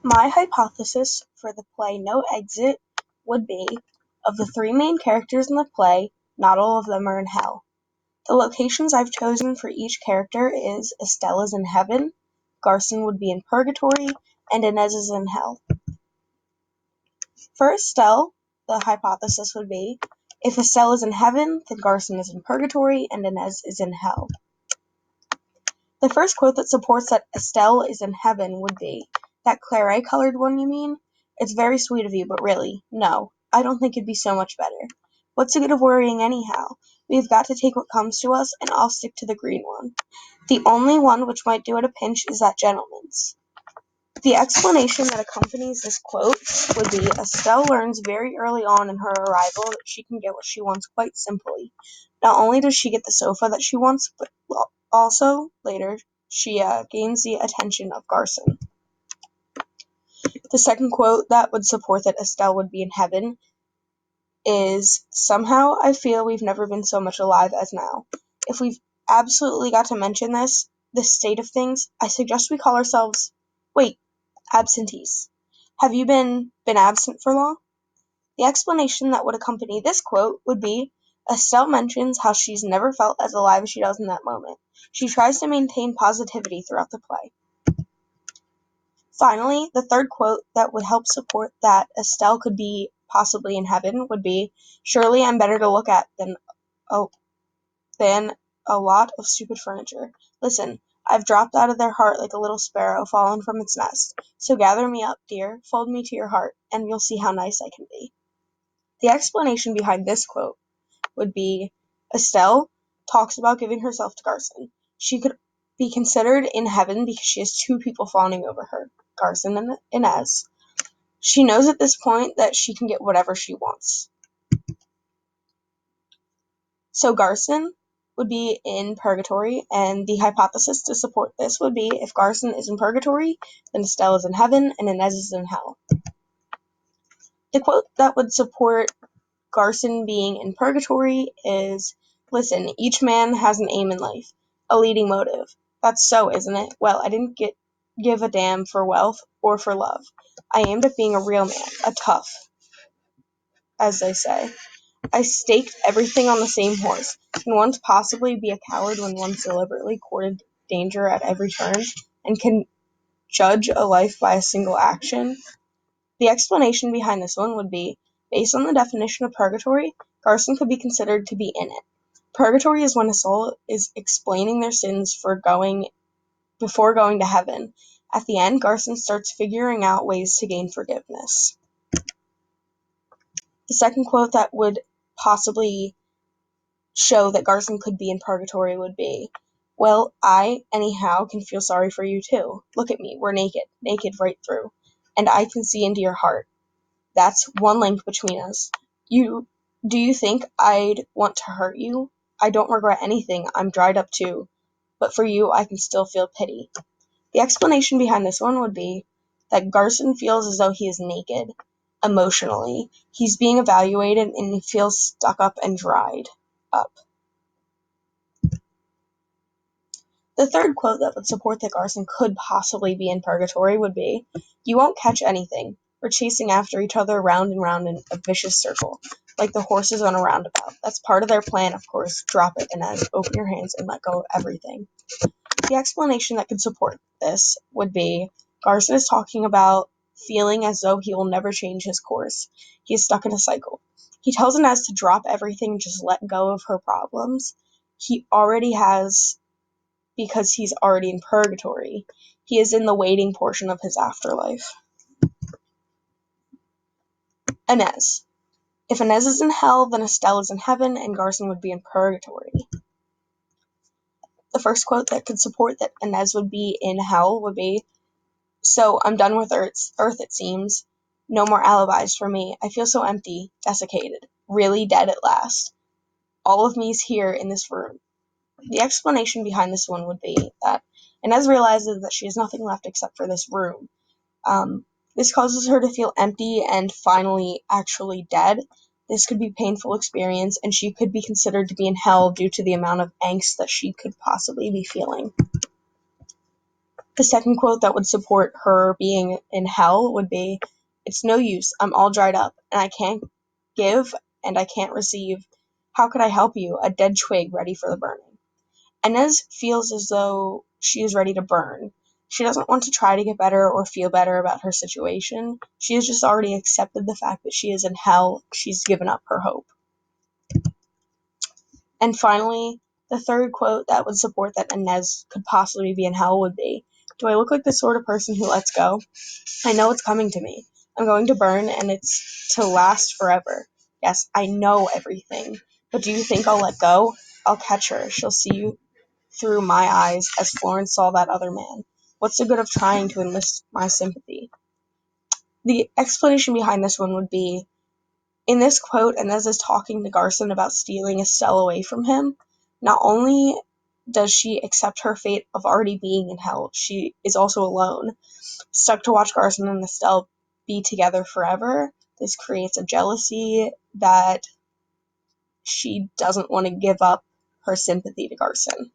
My hypothesis for the play No Exit would be, of the three main characters in the play, not all of them are in hell. The locations I've chosen for each character is Estelle is in heaven, Garson would be in purgatory, and Inez is in hell. For Estelle, the hypothesis would be, if Estelle is in heaven, then Garson is in purgatory and Inez is in hell. The first quote that supports that Estelle is in heaven would be, that claret-colored one, you mean? It's very sweet of you, but really, no. I don't think it'd be so much better. What's the good of worrying anyhow? We've got to take what comes to us, and I'll stick to the green one. The only one which might do at a pinch is that gentleman's. The explanation that accompanies this quote would be, Estelle learns very early on in her arrival that she can get what she wants quite simply. Not only does she get the sofa that she wants, but also, later, she gains the attention of Garson. The second quote that would support that Estelle would be in heaven is, somehow I feel we've never been so much alive as now. If we've absolutely got to mention this state of things, I suggest we call ourselves, absentees. Have you been absent for long? The explanation that would accompany this quote would be, Estelle mentions how she's never felt as alive as she does in that moment. She tries to maintain positivity throughout the play. Finally, the third quote that would help support that Estelle could be possibly in heaven would be, surely I'm better to look at than a lot of stupid furniture. Listen, I've dropped out of their heart like a little sparrow fallen from its nest. So gather me up, dear, fold me to your heart, and you'll see how nice I can be. The explanation behind this quote would be, Estelle talks about giving herself to Garson. She could be considered in heaven because she has two people fawning over her, Garson and Inez. She knows at this point that she can get whatever she wants. So Garson would be in purgatory, and the hypothesis to support this would be, if Garson is in purgatory, then Estelle is in heaven, and Inez is in hell. The quote that would support Garson being in purgatory is, listen, each man has an aim in life, a leading motive. That's so, isn't it? Well, I didn't give a damn for wealth or for love. I aimed at being a real man, a tough, as they say. I staked everything on the same horse. Can one possibly be a coward when one's deliberately courted danger at every turn, and can judge a life by a single action? The explanation behind this one would be, based on the definition of purgatory, Garson could be considered to be in it. Purgatory is when a soul is explaining their sins before going to heaven. At the end, Garson starts figuring out ways to gain forgiveness. The second quote that would possibly show that Garson could be in purgatory would be, well, I, anyhow, can feel sorry for you too. Look at me, we're naked right through, and I can see into your heart. That's one link between us. Do you think I'd want to hurt you? I don't regret anything, I'm dried up too, but for you I can still feel pity. The explanation behind this one would be that Garson feels as though he is naked, emotionally. He's being evaluated and he feels stuck up and dried up. The third quote that would support that Garson could possibly be in purgatory would be, you won't catch anything. We're chasing after each other round and round in a vicious circle, like the horses on a roundabout. That's part of their plan, of course. Drop it, Inez. Open your hands and let go of everything. The explanation that could support this would be, Garson is talking about feeling as though he will never change his course. He is stuck in a cycle. He tells Inez to drop everything and just let go of her problems. He already has, because he's already in purgatory. He is in the waiting portion of his afterlife. Inez. If Inez is in hell, then Estelle is in heaven, and Garson would be in purgatory. The first quote that could support that Inez would be in hell would be, so I'm done with Earth, it seems. No more alibis for me. I feel so empty, desiccated, really dead at last. All of me is here in this room. The explanation behind this one would be that Inez realizes that she has nothing left except for this room. This causes her to feel empty and finally actually dead. This could be a painful experience, and she could be considered to be in hell due to the amount of angst that she could possibly be feeling. The second quote that would support her being in hell would be, "It's no use, I'm all dried up, and I can't give and I can't receive. How could I help you, a dead twig ready for the burning?" Inez feels as though she is ready to burn. She doesn't want to try to get better or feel better about her situation. She has just already accepted the fact that she is in hell. She's given up her hope. And finally, the third quote that would support that Inez could possibly be in hell would be, "Do I look like the sort of person who lets go? I know it's coming to me. I'm going to burn, and it's to last forever. Yes, I know everything. But do you think I'll let go? I'll catch her. She'll see you through my eyes as Florence saw that other man. What's the good of trying to enlist my sympathy?" The explanation behind this one would be, in this quote, Inez is talking to Garson about stealing Estelle away from him. Not only does she accept her fate of already being in hell, she is also alone, stuck to watch Garson and Estelle be together forever. This creates a jealousy that she doesn't want to give up her sympathy to Garson.